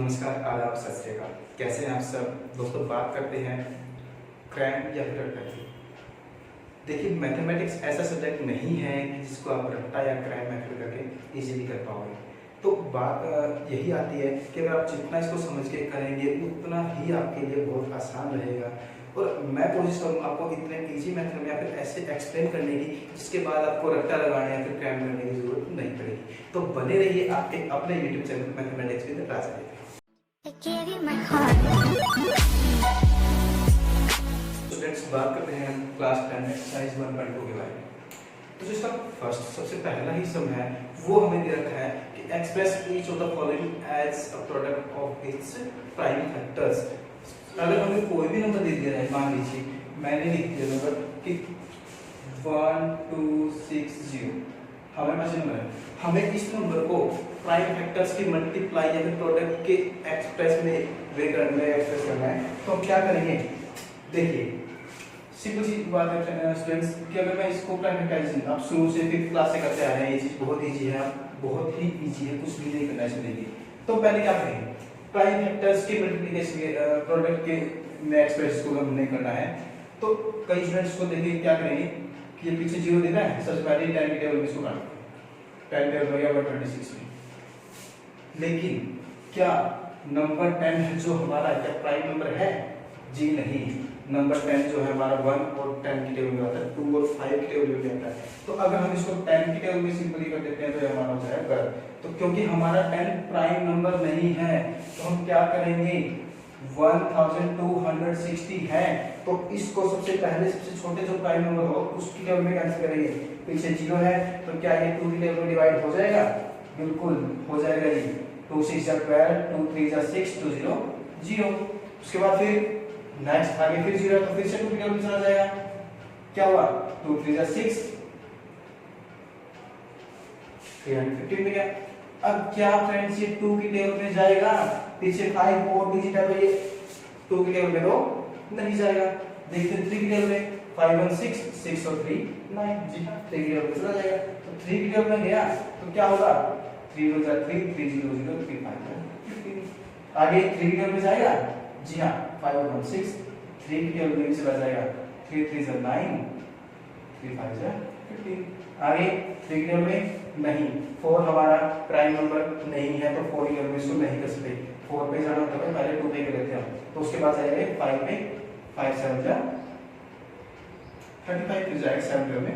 नमस्कार, आदाब, सत श्री अकाल। कैसे हैं आप सब दोस्तों। बात करते हैं क्राइम या फिर रट्टा की। देखिए, मैथमेटिक्स ऐसा सब्जेक्ट नहीं है कि जिसको आप रट्टा या क्राइम मेथड करके इजीली कर पाओगे। तो बात यही आती है कि अगर आप जितना इसको समझ के करेंगे उतना ही आपके लिए बहुत आसान रहेगा। और मैं कोशिश करूँगा आपको इतने इजी मेथड में या फिर ऐसे एक्सप्लेन करने की जिसके बाद आपको रट्टा लगाने या फिर क्राइम करने की जरूरत नहीं पड़ेगी। तो बने रहिए आपके अपने YouTube channel mathematics with Raj. Students, बात करते हैं क्लास 10 एक्सरसाइज 1.2 के बारे में। तो जो इसका फर्स्ट सबसे पहला ही सम है वो हमें दे रखा है कि express each of the following as a product of its prime factors. अगर हमें कोई भी नंबर दे दिया है, मान लीजिए मैंने लिख दिया नंबर कि 1260, हमारे पास नंबर है, हमें इस नंबर को प्राइम फैक्टर्स की मल्टीप्लाई या फिर प्रोडक्ट के एक्सप्रेस में एक्सप्रेस करना है। तो हम क्या करेंगे, देखिए सिंपल सी बात है स्टूडेंट्स कि अगर मैं इसको प्राइम फैक्टराइजेशन आप शुरू से 5th क्लास से करते आ रहे हैं, ये चीज बहुत इजी है, बहुत ही इजी है, कुछ भी नहीं करना है इसमें। देखिए, तो पहले क्या करेंगे, प्राइम फैक्टर्स के मल्टीप्लिकेशन के प्रोडक्ट के में एक्सप्रेस को हमने करना है। तो कई स्टूडेंट्स को देखिए क्या करेंगे कि ये पीछे 0 देना है, सबसे पहले 10 के टेबल में इसको काटो, 10 टेबल हो गया 126 में। लेकिन क्या नंबर 10 है जो हमारा क्या प्राइम नंबर है? जी नहीं, नंबर 10 जो है हमारा 1 और 10 की टेबल में आता है, 2 और 5 की टेबल में आता है। तो अगर हम इसको 10 की टेबल में सिंपली कर देते हैं तो ये हमारा हो जाएगा गलत। तो क्योंकि हमारा 10 प्राइम नंबर नहीं है तो हम क्या करेंगे, 1260 है तो इसको सबसे पहले सबसे छोटे जो प्राइम नंबर हो उसकी टेबल में कैंसिल करेंगे। पीछे 0 है तो क्या ये 2 की टेबल में डिवाइड हो जाएगा? बिल्कुल हो जाएगा जी। 2 6 12, 2 3 6, 2 0 0। उसके बाद फिर नेक्स्ट आगे फिर 0 तो फिर से 2 की टेबल में चला जाएगा। क्या हुआ, 2 3 6, 315 में गया। अब क्या फ्रेंड्स, ये 2 की टेबल में जाएगा? पीछे 5 और डिजिट है तो ये 2 की टेबल में तो नहीं जाएगा। देखते हैं 3 की टेबल में 5 1 6, 6 और 3 9, जी हां 3 की टेबल में चला जाएगा। तो 3 की टेबल में गया तो क्या होगा, 3 1 3, 3 0 0, 3 5 15। आगे 3 की टेबल में जाएगा, जी हां 5 1 6, 3 की टेबल में चला जाएगा, 3 3 9, 3 5 15। आगे 3 की टेबल में नहीं, 4 हमारा प्राइम नंबर नहीं है तो 4 की टेबल में इसको नहीं कर सकते। 4 पे जाना तो पहले 2 पे कर लेते हैं, तो उसके बाद जाएगा 5 पे, 5 7 जा 35 फिर जाएगा 7 टेबल में।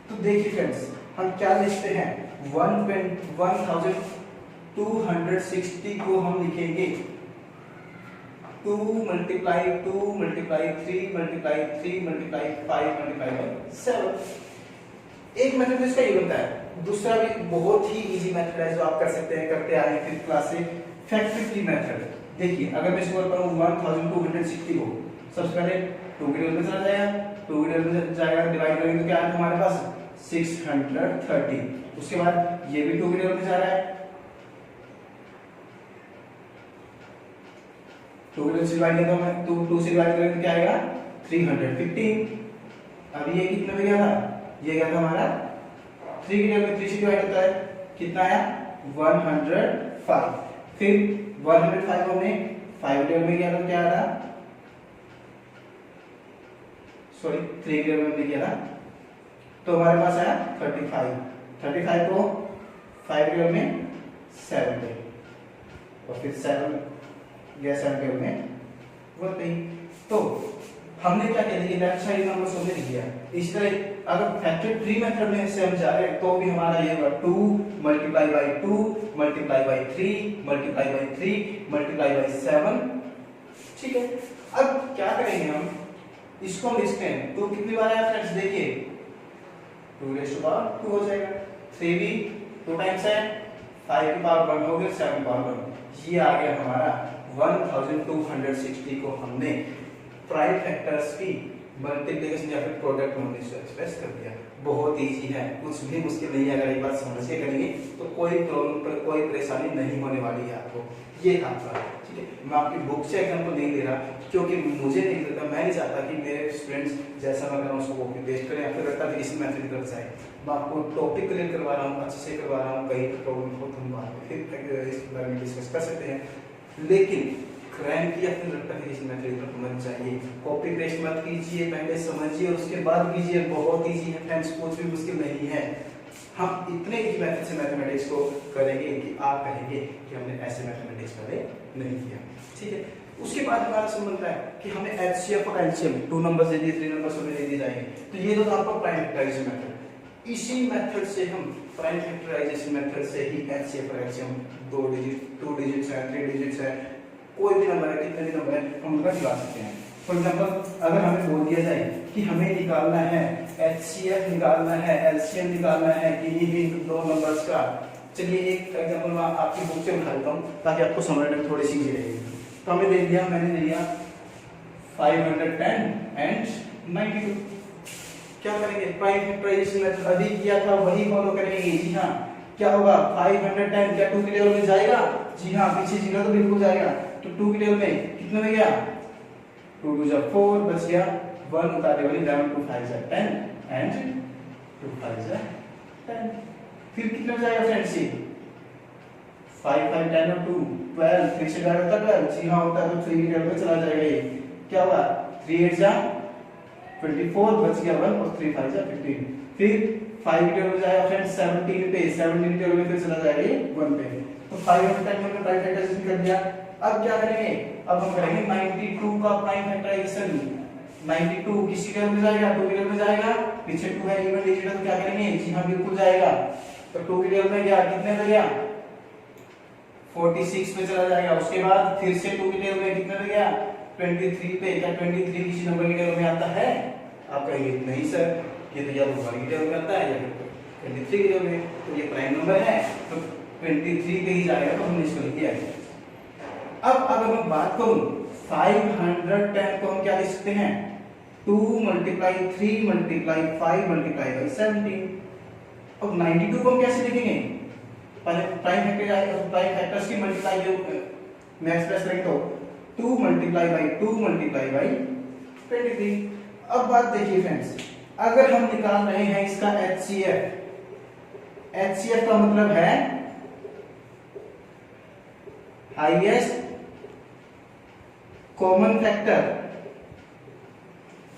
तो देखिए फ्रेंड्स, हम क्या लिखते हैं, 1260 को हम लिखेंगे 2 multiply 2 multiply 3 multiply 3 multiply 5 multiply by 7। एक मेथड इसका ये बनता है। दूसरा भी बहुत ही इजी मेथड है जो आप कर सकते हैं, करते आए हैं 5th क्लास से, फैक्टर ट्री मेथड। देखिए, अगर मैं इसको करूं 1260 को सबसे पहले 2 की टेबल में चला जाएगा, 2 की टेबल में जाएगा, डिवाइड करेंगे तो क्या है हमारे पास 630। उसके बाद ये भी 2 की टेबल में जा रहा है, 2 से डिवाइड किया तो मैं 2 से डिवाइड करेंगे तो क्या आएगा 315। अब ये कितने में गया था, ये गया था हमारा 3 की टेबल में 3 से डिवाइड होता है, कितना आया 105। फिर 105 हमने 5 टेबल में किया तो क्या आ रहा, सॉरी 3 की टेबल में किया था तो हमारे पास आया 35 को 5 टेबल में 7 पे और फिर 7 गया 7 टेबल में 1 पे। तो हमने क्या किया, देखिए लेफ्ट साइड नंबर हमने लिख दिया। इसी तरह अगर फैक्टर ट्री मेथड में से हम जा रहे हैं तो भी हमारा ये होगा 2 multiply by 2 multiply by 3 multiply by 3 multiply by 7। ठीक है, अब क्या करेंगे हम, इसको हम लिखते हैं 2 कितनी बार आया फ्रेंड्स, देखिए 2 raised to power 2 हो जाएगा, 3 भी 2 टाइम्स है, 5 की पावर 1 हो गया, 7 की पावर 1, ये आ गया हमारा 1260 को हमने प्राइम फैक्टर्स की मल्टीप्लिकेशन या फिर प्रोडक्ट में हमने एक्सप्रेस कर दिया। बहुत इजी है, कुछ भी मुश्किल नहीं है। अगर एक बात समझ के करेंगे तो कोई प्रॉब्लम, कोई परेशानी नहीं होने वाली है आपको। ये था आपका, ठीक है। मैं आपकी बुक से एग्जांपल नहीं दे रहा क्योंकि मुझे नहीं लगता, मैं नहीं चाहता कि मेरे स्टूडेंट्स जैसा मैं कर रहा हूँ उसको कॉपी पेस्ट करें या फिर रेक्टिफिकेशन मेथड की तरफ जाए। मैं आपको टॉपिक क्लियर करवा रहा हूँ, अच्छे से करवा रहा हूँ, कहीं प्रॉब्लम हो तो हम बाद में फिर इस बारे में डिस्कस कर सकते हैं। लेकिन क्रैंक या फिर रेक्टिफिकेशन मेथड की तरफ होना चाहिए। कॉपी पेस्ट मत कीजिए, पहले समझिए और उसके बाद कीजिए। बहुत ईजी है फ्रेंड्स, कुछ भी मुश्किल नहीं है। हम इतने इजी मेथड से मैथमेटिक्स को करेंगे कि आप कहेंगे कि हमने ऐसे मैथमेटिक्स पहले नहीं किया, ठीक है। उसके बाद हमारा संबंध है कि हमें एचसीएफ और एलसीएम 2 नंबर्स दे दिए, 3 नंबर्स हमें दे दिए जाएंगे, तो ये तो आपका प्राइम फैक्टराइजेशन मेथड। इसी मेथड से हम प्राइम फैक्टराइजेशन मेथड से ही एचसीएफ और एलसीएम 2 डिजिट्स है, 3 डिजिट्स है, कोई भी नंबर है, कितने भी नंबर है, हम उनका निकाल सकते हैं। फॉर एग्जांपल अगर हमें बोल दिया जाए कि हमें निकालना है एचसीएफ निकालना है, एलसीएम निकालना है किन्हीं भी 2 नंबर्स का, चलिए एक एग्जांपल मैं आपकी बुक से उठा लेता हूं ताकि आपको समझने में थोड़ी सी इजी रहेगी। तो हमें दे दिया, मैंने दे दिया 510 एंड 92। क्या करेंगे? प्राइम फैक्टराइजेशन मेथड अभी किया था वही फॉलो करेंगे। जी हाँ, क्या होगा? 510 क्या 2 के लेवल में जाएगा? जी हाँ, पीछे 0 तो बिल्कुल जाएगा, तो 2 के लेवल में कितने में गया? 2 2 जा 4, बच गया 1 उतारे वाली 11 2 5 जा 10 एंड 2 5 जा 10। फिर कितने में जाएगा फ्रेंड्स? 5 5 10 और 2 12, 3 से डिवाइड होता है 12, जी हाँ होता है, तो 3 के लेवल में चला जाएगा। ये क्या होगा? 3 8 जा 24, बच गया 1 और 3 5 जा 15। फिर 5 के लेवल में जाएगा फ्रेंड्स 17 पे, 17 के लेवल में फिर चला जाएगा ये 1 पे। तो 5 और 10 में प्राइम फैक्टराइजेशन कर दिया। अब क्या करेंगे? अब हम करेंगे 92 का प्राइम फैक्टराइजेशन। 92 किसी के लेवल में जाएगा? 2 के लेवल में जाएगा, पीछे 2 है, इवन डिजिट है, तो क्या करेंगे? जी हाँ बिल्कुल जाएगा। तो 2 के लेवल में गया, कितने पे गया? 46 पे चला जाएगा। उसके बाद फिर से 2 के लेवल में कितने पे गया? 23 पे। क्या 23 किसी नंबर के लेवल में आता है? आप कहेंगे नहीं सर, ये तो या तो 1 के लेवल में आता है या फिर 23 के लेवल में, तो ये प्राइम नंबर है तो 23 पे ही जाएगा, तो हमने इसको लिख दिया है। अब अगर मैं बात करूं 510 को हम क्या लिख सकते हैं? 2 × 3 × 5 × 17। अब 92 को हम कैसे लिखेंगे? पहले प्राइम फैक्टर्स की मल्टीप्लाई जो मैं एक्सप्रेस करेंगे तो 2 × 2 × 23। अब बात देखिए फ्रेंड्स, अगर हम निकाल रहे हैं इसका एचसीएफ, एचसीएफ का मतलब है highest common factor.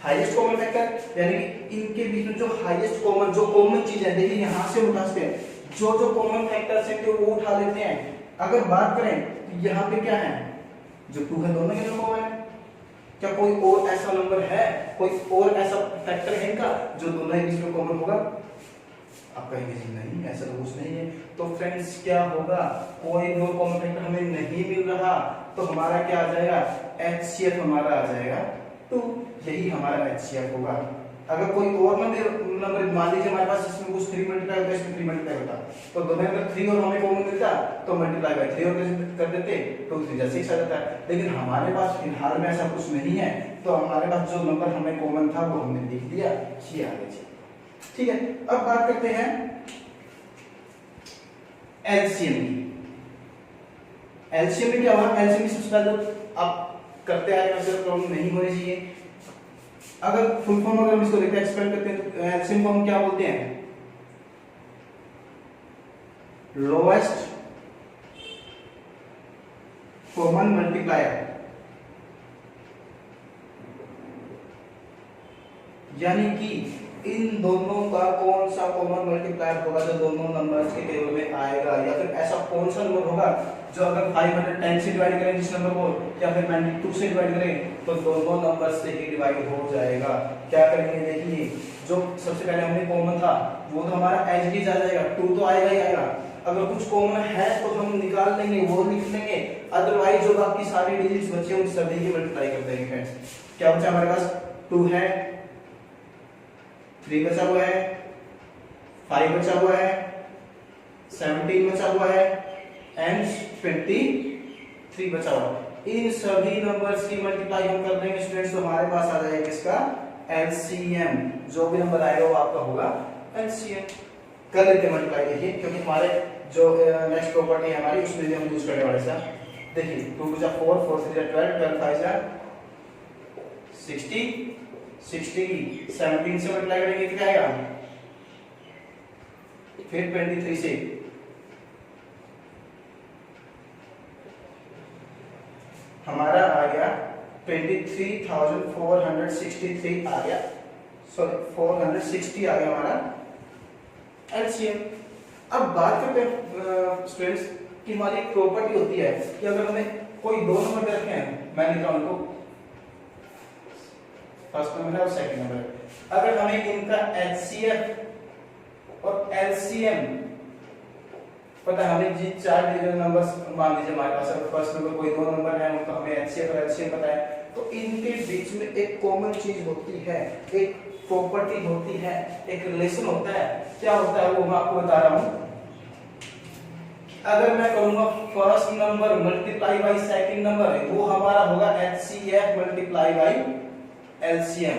Highest common factor यानी कि इनके बीच में जो हाईएस्ट कॉमन, जो कॉमन चीज है, देखिए यहां से उठा सकते हैं, जो जो कॉमन फैक्टर्स हैं तो वो उठा लेते हैं। अगर बात करें तो यहाँ पे क्या है? जो 2 है दोनों के लिए कॉमन है। क्या कोई और ऐसा नंबर है, कोई और ऐसा फैक्टर है इनका जो दोनों के बीच में कॉमन होगा? आप कहेंगे जी नहीं, ऐसा तो कुछ नहीं है। तो फ्रेंड्स क्या होगा? कोई भी और कॉमन फैक्टर हमें नहीं मिल रहा, तो हमारा क्या आ जाएगा? एचसीएफ हमारा आ जाएगा 2। यही हमारा एचसीएफ होगा। अगर कोई और नंबर मान लीजिए हमारे पास इसमें कुछ 3 मल्टीप्लाई होता है, इसमें 3 मल्टीप्लाई होता, तो दोनों में 3 और हमें कॉमन मिलता तो मल्टीप्लाई बाय 3 और कर देते, तो 3 जा 6 आ जाता है। लेकिन हमारे पास फिलहाल में ऐसा कुछ नहीं है, तो हमारे पास जो नंबर हमें कॉमन था वो हमने लिख दिया, ये आ गया। ठीक है, अब बात करते हैं एलसीएम की। एलसीएम में क्या हुआ? एलसीएम की सबसे पहले आप करते आए, वैसे प्रॉब्लम नहीं होनी चाहिए। अगर फुल फॉर्म अगर हम इसको देखते हैं, एक्सपेंड करते हैं, तो एलसीएम को हम क्या बोलते हैं? Lowest common multiplier. यानी कि इन दोनों का कौन सा कॉमन मल्टीप्लायर होगा जो दोनों नंबर्स के टेबल में आएगा, या फिर ऐसा कौन सा नंबर होगा जो अगर 510 से डिवाइड करें जिस नंबर को, या फिर 92 से डिवाइड करें तो दोनों नंबर से ही डिवाइड हो जाएगा। क्या करेंगे? देखिए, जो सबसे पहले हमने कॉमन था वो तो हमारा एज इट इज आ जाएगा, 2 तो आएगा ही आएगा। अगर कुछ कॉमन है तो हम निकाल लेंगे, वो लिख लेंगे, अदरवाइज जो बाकी सारी डिजिट्स बचे उन सभी की मल्टीप्लाई कर देंगे फ्रेंड्स। क्या बचा हमारे पास? 2 है, 3 बचा हुआ है, 5 बचा हुआ है, 17 बचा हुआ है एंड 23 बचा हुआ है। इन सभी नंबर्स की मल्टीप्लाई हम कर देंगे स्टूडेंट्स, तो हमारे पास आ जाएगा किसका? एलसीएम। जो भी नंबर आएगा वो आपका होगा एलसीएम। कर लेते हैं मल्टीप्लाई, देखिए, क्योंकि हमारे जो नेक्स्ट प्रॉपर्टी है हमारी उसमें भी हम यूज करने वाले हैं। देखिए 2 टू जा 4, 4 3 जा 12, 12 5 जा 60, 60 17 से मल्टीप्लाई करेंगे तो क्या आएगा, फिर 23 से हमारा आ गया 23,463 आ गया, सॉरी 460 आ गया हमारा एलसीएम। अब बात करते हैं स्टूडेंट्स कि हमारी एक प्रॉपर्टी होती है कि अगर हमें कोई दो नंबर दे रखे हैं, मैं लिख रहा हूं उनको, फर्स्ट नंबर है और सेकंड नंबर है, अगर हमें इनका एचसीएफ और एलसीएम पता है, हमें जी 4 डिजिटल नंबर्स मान लीजिए हमारे पास, अगर फर्स्ट नंबर कोई दो नंबर है तो हमें एचसीएफ और एलसीएम पता है, तो इनके बीच में एक कॉमन चीज होती है, एक प्रॉपर्टी होती है, एक रिलेशन होता है। क्या होता है वो मैं आपको बता रहा हूं। अगर मैं कहूंगा first number multiply by second number है, वो हमारा होगा एचसीएफ मल्टीप्लाई बाय एलसीएम।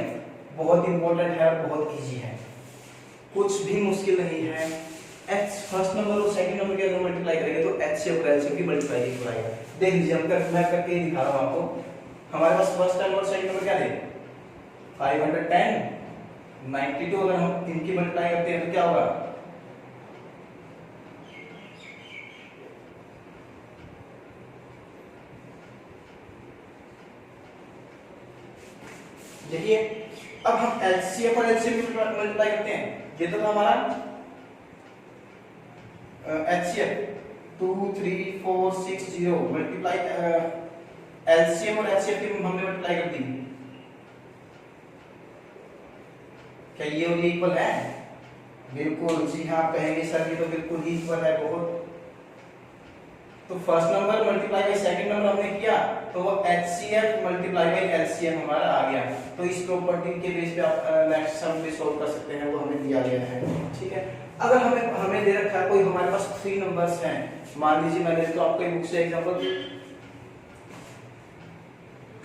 बहुत इंपॉर्टेंट है, बहुत इजी है, कुछ भी मुश्किल नहीं है। एच फर्स्ट नंबर और सेकंड नंबर के अगर मल्टीप्लाई करेंगे तो एचसीएफ और एलसीएम की मल्टीप्लाई इक्वल आएगा। देख लीजिए मैं करके दिखा रहा हूं आपको। हमारे पास फर्स्ट नंबर और सेकंड नंबर क्या थे, 510 92, अगर हम इनकी मल्टीप्लाई करते हैं तो क्या होगा, देखिए अब हम एचसीएफ और एलसीएम की मल्टीप्लाई करते हैं। ये तो हमारा एचसीएफ 2 3 4 6 0 मल्टीप्लाई एलसीएम और एचसीएफ की हमने मल्टीप्लाई कर दी। क्या ये और ये इक्वल है? बिल्कुल जी हाँ, कहेंगे सर ये तो बिल्कुल ही इक्वल है, बहुत। तो first number multiply by second number हमने किया तो वो एचसीएफ मल्टीप्लाई बाय एलसीएम हमारा आ गया। तो इस प्रॉपर्टी के बेस पे आप नेक्स्ट सम भी सॉल्व कर सकते हैं, वो हमें दिया गया है, ठीक है। अगर हमें दे रखा है कोई, हमारे पास 3 नंबर्स हैं, मान लीजिए मैंने तो आपको बुक से एग्जांपल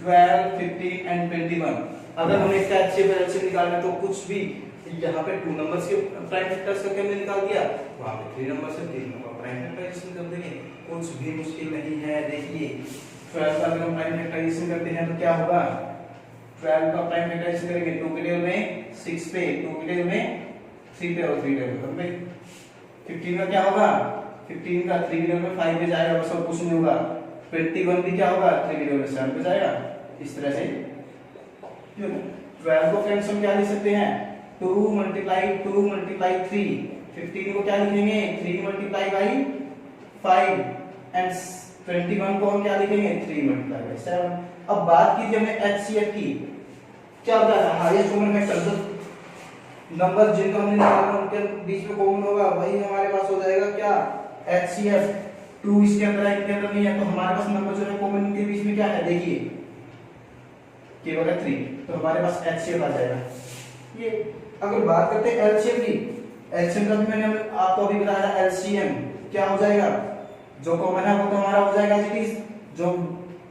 12 15 एंड 21, अगर हमें इसका एचसीएफ और एलसीएम निकालना है तो कुछ भी यहाँ पे 2 नंबर्स के प्राइम फैक्टर्स करके हमने निकाल दिया, वहां पे 3 नंबर से 3 नंबर प्राइम फैक्टराइजेशन कर देंगे, कुछ भी मुश्किल नहीं है। देखिए 12 का अगर हम प्राइम फैक्टराइजेशन करते हैं तो क्या होगा, 12 का प्राइम फैक्टराइजेशन करेंगे 2 के टेबल में 6 पे, 2 के टेबल में 3 पे और 3 टेबल पे 15 का क्या होगा, 15 का 3 के टेबल में 5 पे जाएगा, बस और कुछ नहीं होगा। 21 भी क्या होगा, 3 के टेबल में 7 पे जाएगा। इस तरह से 12 को फ्रेंड्स हम क्या लिख सकते हैं, 2 मल्टीप्लाई 3, 15 को क्या लिखेंगे, 3 मल्टीप्लाई बाई 5 एंड 21 को हम क्या लिखेंगे, 3 मल्टीप्लाई बाई 7। अब बात कीजिए हमने एचसीएफ की, क्या होता है हाईएस्ट कॉमन फैक्टर, जो नंबर जिनको हमने निकाला उनके बीच में कॉमन होगा वही हमारे पास हो जाएगा क्या, एचसीएफ। 2 इसके अंदर है, इनके अंदर नहीं है, तो हमारे पास नंबर जो है कॉमन इनके बीच में क्या है, देखिए केवल 3, तो हमारे पास एचसीएफ आ जाएगा। ये अगर बात करते हैं एलसीएम की, एलसीएम का भी मैंने आपको अभी बताया, एलसीएम क्या हो जाएगा, जो कॉमन है वो तो हमारा हो जाएगा जी, जो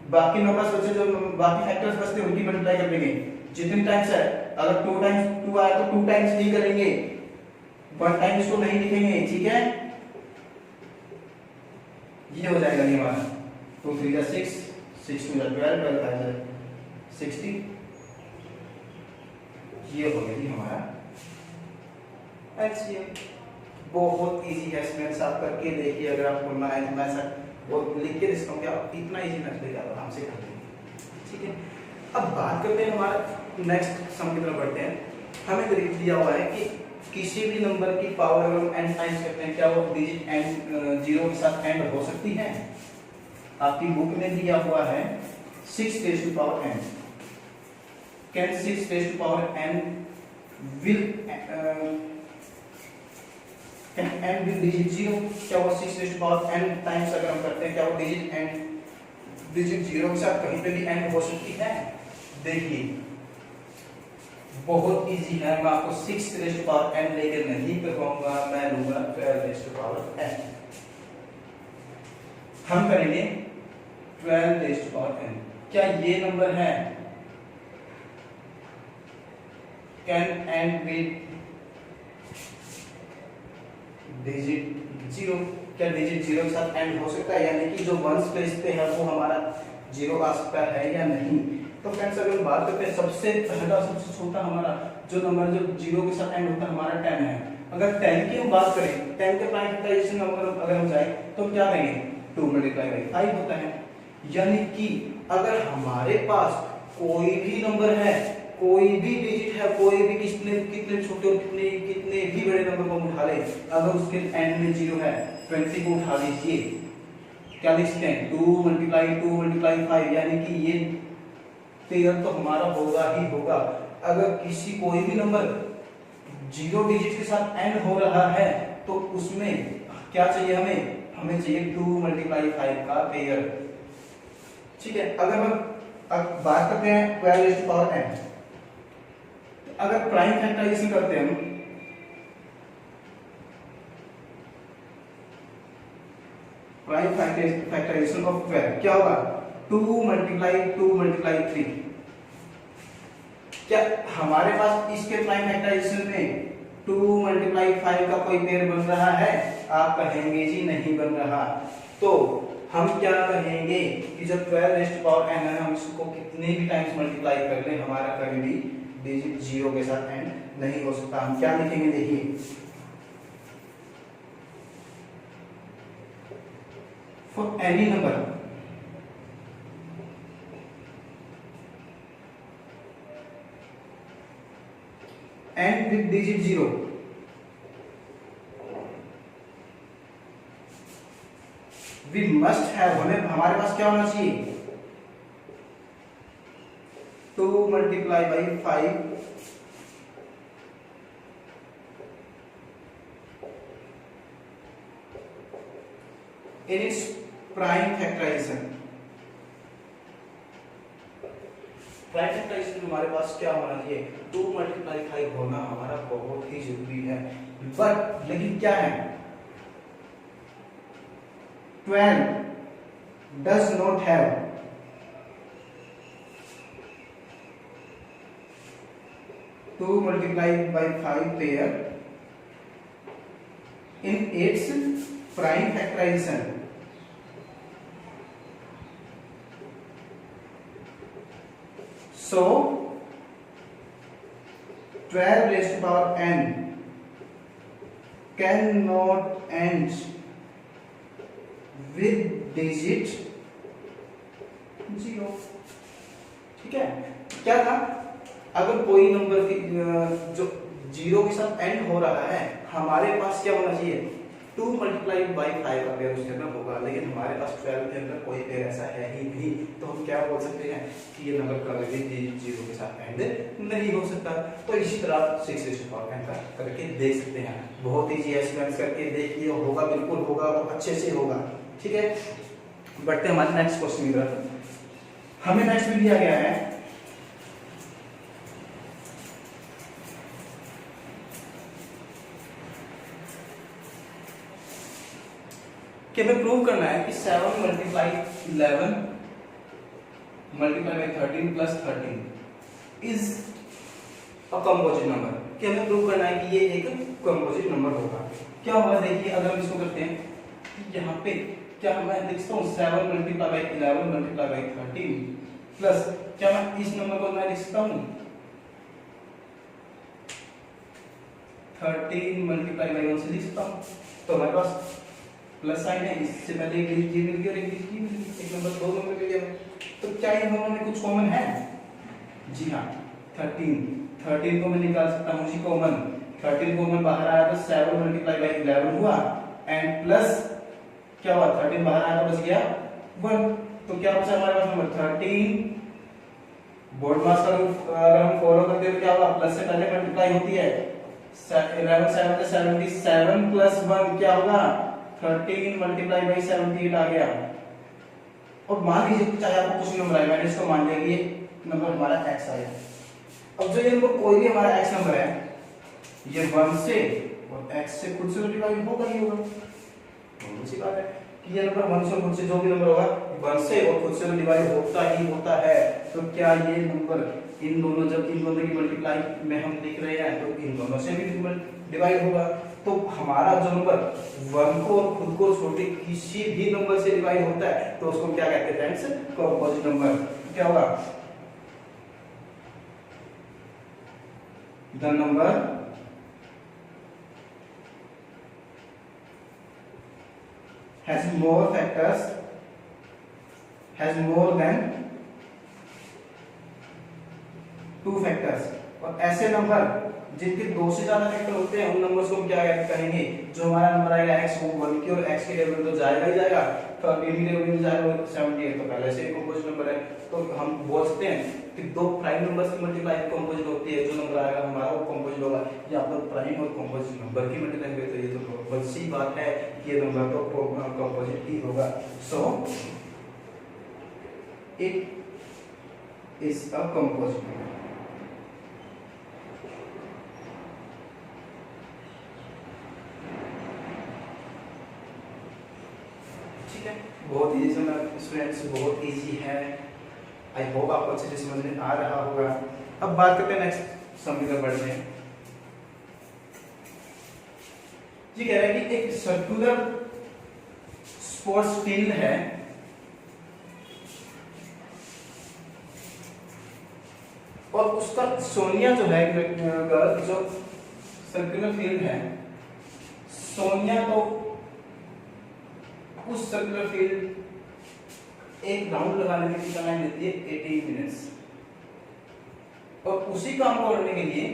बाकी नंबर्स बचे, जो बाकी फैक्टर्स बचते हैं उनकी मल्टीप्लाई कर देंगे। जितने टाइम्स है, अगर 2 टाइम्स 2 आया तो 2 टाइम्स ही करेंगे, 1 टाइम इसको नहीं लिखेंगे, ठीक है। ये हो जाएगा ये हमारा 2 3 जा 6, 6 2 जा 12, 12 5 जा 60, ये हो गया जी हमारा एचसीएम। बहुत इजी है स्टूडेंट्स, आप करके देखिए, अगर आपको ना है तो मैं सर वो लिख के देता हूं कि आप इतना इजी मेथड लेके आराम से कर लेंगे, ठीक है। अब बात करते हैं हमारा नेक्स्ट सम की तरफ बढ़ते हैं। हमें दिया हुआ है कि किसी भी नंबर की पावर अगर हम n टाइम्स करते हैं, क्या वो डिजिट n 0 के साथ एंड हो सकती है? आपकी बुक में दिया हुआ है 6 raised to power n, can 6 raised to power n will can n will digit 0, क्या वो 6 raised to power n times अगर हम करते हैं, क्या वो डिजिट 0 के साथ कहीं पे भी n हो सकती है? देखिए बहुत इजी है, मैं आपको 6 raised to power n लेकर नहीं करवाऊंगा, मैं लूंगा 12 raised to power n। हम करेंगे 12 raised to power n, क्या ये नंबर है, can n with digit 0, क्या डिजिट 0 के साथ एंड हो सकता है, यानी कि जो वंस प्लेस पे है वो हमारा 0 आ सकता है या नहीं। तो फ्रेंड्स अगर बात करते हैं सबसे पहला सबसे छोटा हमारा जो नंबर जो 0 के साथ एंड होता है हमारा 10 है। अगर 10 की हम बात करें, 10 के प्राइम फैक्टराइजेशन अगर हम जाए तो क्या करेंगे 2 मल्टीप्लाई बाई 5 होता है। यानी कि अगर हमारे पास कोई भी नंबर है, कोई भी डिजिट है, कोई भी कितने कितने छोटे और कितने कितने भी बड़े नंबर को उठा ले, अगर उसके एंड में 0 है 20 को उठा लीजिए, क्या लिख सकते हैं 2 मल्टीप्लाई 5, यानी कि ये पेयर तो हमारा होगा ही होगा। अगर किसी कोई भी नंबर 0 डिजिट के साथ एंड हो रहा है तो उसमें क्या चाहिए हमें चाहिए 2 मल्टीप्लाई 5 का पेयर। ठीक है, अगर हम अब बात करते हैं 12 रेज़ टू पावर n, अगर प्राइम फैक्टराइजेशन करते हैं हम, प्राइम फैक्टराइजेशन ऑफ 12 क्या होगा 2 मल्टीप्लाई 3। क्या हमारे पास इसके प्राइम फैक्टराइजेशन में 2 मल्टीप्लाई 5 का कोई पेयर बन रहा है? आप कहेंगे जी नहीं बन रहा। तो हम क्या कहेंगे कि जब 12 रेज़ टू पावर n है, हम इसको कितने भी टाइम्स मल्टीप्लाई कर लें, हमारा कभी भी डिजिट 0 के साथ एंड नहीं हो सकता। हम क्या लिखेंगे देखिए, for any number end with digit 0, we must have, हमारे पास क्या होना चाहिए 2 multiply by 5 in its prime factorization. Prime factorization हमारे पास क्या होना चाहिए 2 मल्टीप्लाई 5 होना हमारा बहुत ही जरूरी है। बट लेकिन क्या है 12 does not have two multiplied by 5 pair in its prime factorization. So 12 raised to power n cannot end with digit 0। ठीक है, क्या था अगर कोई नंबर जो 0 के साथ एंड हो रहा है, हमारे पास क्या होना चाहिए 2 मल्टीप्लाई बाई 5 का पेयर उसके अंदर होगा, लेकिन हमारे पास 12 के अंदर कोई पेयर ऐसा है ही नहीं। तो हम क्या बोल सकते हैं कि ये नंबर कभी भी डिजिट 0 के साथ एंड नहीं हो सकता। तो इसी तरह 6 रेज़ टू पावर n का करके देख सकते हैं। बहुत ही एक्सपेरिमेंट करके देखिए, होगा बिल्कुल होगा और अच्छे से होगा। ठीक है, बढ़ते हैं हमारे नेक्स्ट क्वेश्चन की तरफ। हमें नेक्स्ट में दिया गया है कि हमें प्रूव करना है कि 7 multiply 11 multiply by 13 plus 13 is a composite number. कि हमें प्रूव करना है कि ये एक कंपोजिट नंबर होगा। क्या होगा देखिए, अगर हम इसको करते हैं यहाँ पे क्या मैं लिखता हूँ 7 multiply by 11 multiply by 13 plus क्या मैं इस नंबर को मैं लिख सकता हूँ 13 मल्टीप्लाई बाई 1 से लिख सकता हूँ। तो हमारे पास प्लस साइन है, इससे पहले एक डिजिट जी मिल गया और एक डिजिट जी मिल गई, एक नंबर दो नंबर मिल गया। तो क्या इन दोनों में कुछ कॉमन है? जी हाँ, 13 को मैं निकाल सकता हूँ जी कॉमन। 13 कॉमन बाहर आया तो 7 मल्टीप्लाई बाई 11 हुआ एंड प्लस क्या हुआ 13 बाहर आया तो बच गया 1। तो क्या बचा हमारे पास नंबर 13। बोर्ड मास का अगर हम फॉलो करते हैं तो क्या होगा प्लस से पहले मल्टीप्लाई होती है 11 7 से 77 प्लस 1 क्या होगा 13 मल्टीप्लाई बाई 78 आ गया। और मान लीजिए चाहे आपको कुछ नंबर आए, मैंने इसको मान लिया कि ये नंबर हमारा x आया। अब जो ये नंबर कोई भी हमारा x नंबर है ये 1 से और x से खुद से डिवाइड होगा ही होगा। अच्छी बात है कि ये नंबर 1 से खुद से जो भी नंबर होगा 1 से और खुद से डिवाइड होता ही होता है। तो क्या ये नंबर इन दोनों जब इन दोनों की मल्टीप्लाई में हम लिख रहे हैं तो इन दोनों से भी डिवाइड होगा। तो हमारा जो नंबर 1 को और खुद को छोटे किसी भी नंबर से डिवाइड होता है तो उसको क्या कहते हैं फ्रेंड्स, कंपोजिट नंबर। क्या होगा, the number has more factors, has more than 2 factors। और ऐसे नंबर जिनके 2 से ज्यादा फैक्टर होते हैं उन नंबर्स को हम क्या कहेंगे, जो हमारा नंबर आएगा x वो 1 की और x के टेबल में तो जाएगा ही जाएगा, तो अब b के टेबल में जाएगा 78 तो पहले से कंपोजिट नंबर है। तो हम बोल सकते हैं कि 2 प्राइम नंबर्स की मल्टीप्लाई कंपोजिट होती है, जो नंबर आएगा हमारा वो कंपोजिट होगा। या तो प्राइम और कंपोजिट नंबर की मल्टीप्लाई हुई तो ये तो बहुत सी बात है कि ये नंबर तो कंपोजिट ही होगा। So it is a composite number. बहुत इजी स्टूडेंट्स, बहुत इजी है। आई होप आपको अच्छे से समझ में आ रहा होगा। अब बात करते हैं नेक्स्ट सम की तरफ बढ़ते हैं। ये कह रहा है कि एक सर्कुलर स्पोर्ट्स फील्ड है और उसका सोनिया जो है गर्ल, जो सर्कुलर फील्ड है सोनिया, तो उस सर्कुलर फील्ड एक राउंड लगाने में कितना टाइम लेती है, 18 मिनट्स। और उसी काम को करने के लिए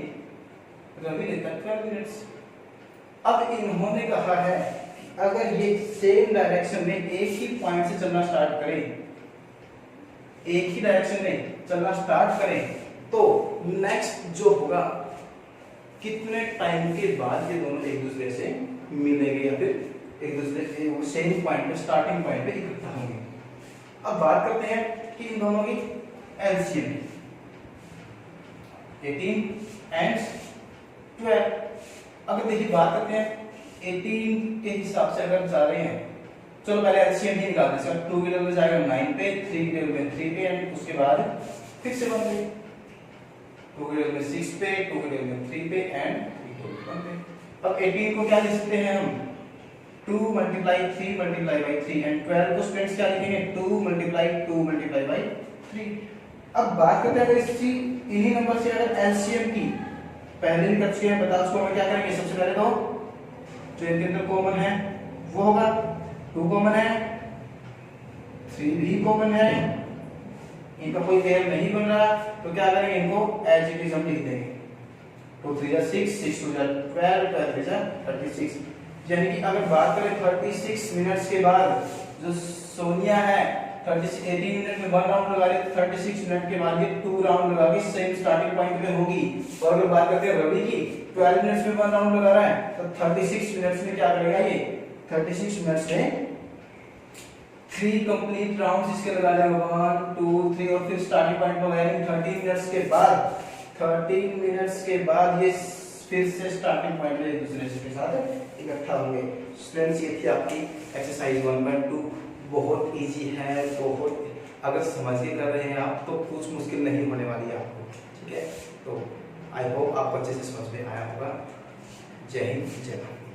रवि लेता है 12 मिनट्स। अब इन्होंने कहा है कि अगर ये सेम डायरेक्शन में एक ही पॉइंट से चलना स्टार्ट करें, एक ही डायरेक्शन में चलना स्टार्ट करें, तो नेक्स्ट जो होगा कितने टाइम के बाद ये दोनों एक दूसरे से मिलेंगे या फिर एक दूसरे से सेम पॉइंट पे, स्टार्टिंग पॉइंट पे इकट्ठा होंगे। अब बात करते हैं कि इन दोनों की एलसीएम 18 एंड 12। अगर देखिए बात करते हैं 18 के हिसाब से अगर जा रहे हैं, चलो पहले एलसीएम ही निकालते हैं। सर 2 के टेबल में जाएगा 9 पे, 3 के टेबल में 3 पे एंड उसके बाद फिर से 1 पे, 2 के टेबल में 6 पे, 2 के टेबल में 3 पे एंड 3 के टेबल में 1 पे। अब 18 को क्या लिख सकते हैं हम, 2 मल्टीप्लाई 3 मल्टीप्लाई बाई 3 एंड 12 को स्टूडेंट्स क्या लिखेंगे, 2 मल्टीप्लाई 2 मल्टीप्लाई बाई 3। अब बात करते हैं अगर इसकी इन्हीं नंबर से अगर एलसीएम की पहले भी कर चुके हैं, बता उसको हम क्या करेंगे। सबसे पहले तो जो इनके अंदर कॉमन है वो होगा 2 कॉमन है, 3 भी कॉमन है, इनका कोई पेयर नहीं बन रहा तो क्या करेंगे, इनको एज इट इज हम लिख देंगे। 2 3 जा 6, 6 2 जा 12, 12 3 जा 36। यानी कि अगर बात करें 36 मिनट्स के बाद जो सोनिया है 18 मिनट में 1 राउंड लगा रही है, 36 मिनट के बाद ये 2 राउंड लगा के सेम स्टार्टिंग पॉइंट पे होगी। और अगर बात करते हैं रवि की, 12 मिनट्स में 1 राउंड लगा रहा है तो 36 मिनट्स में क्या करेगा ये, 36 मिनट्स में 3 कंप्लीट राउंड्स इसके लगा लेगा, 1 2 3 और फिर स्टार्टिंग पॉइंट पर यानी 30 मिनट्स के बाद, 30 मिनट्स के बाद ये फिर से स्टार्टिंग पॉइंट में एक दूसरे के साथ इकट्ठा होंगे। स्टूडेंट्स ये थी आपकी एक्सरसाइज 1.2। बहुत इजी है, बहुत अगर समझ के कर रहे हैं आप तो कुछ मुश्किल नहीं होने वाली है आपको, ठीक है। तो आई होप आपको अच्छे से समझ में आया होगा। जय हिंद, जय भारत।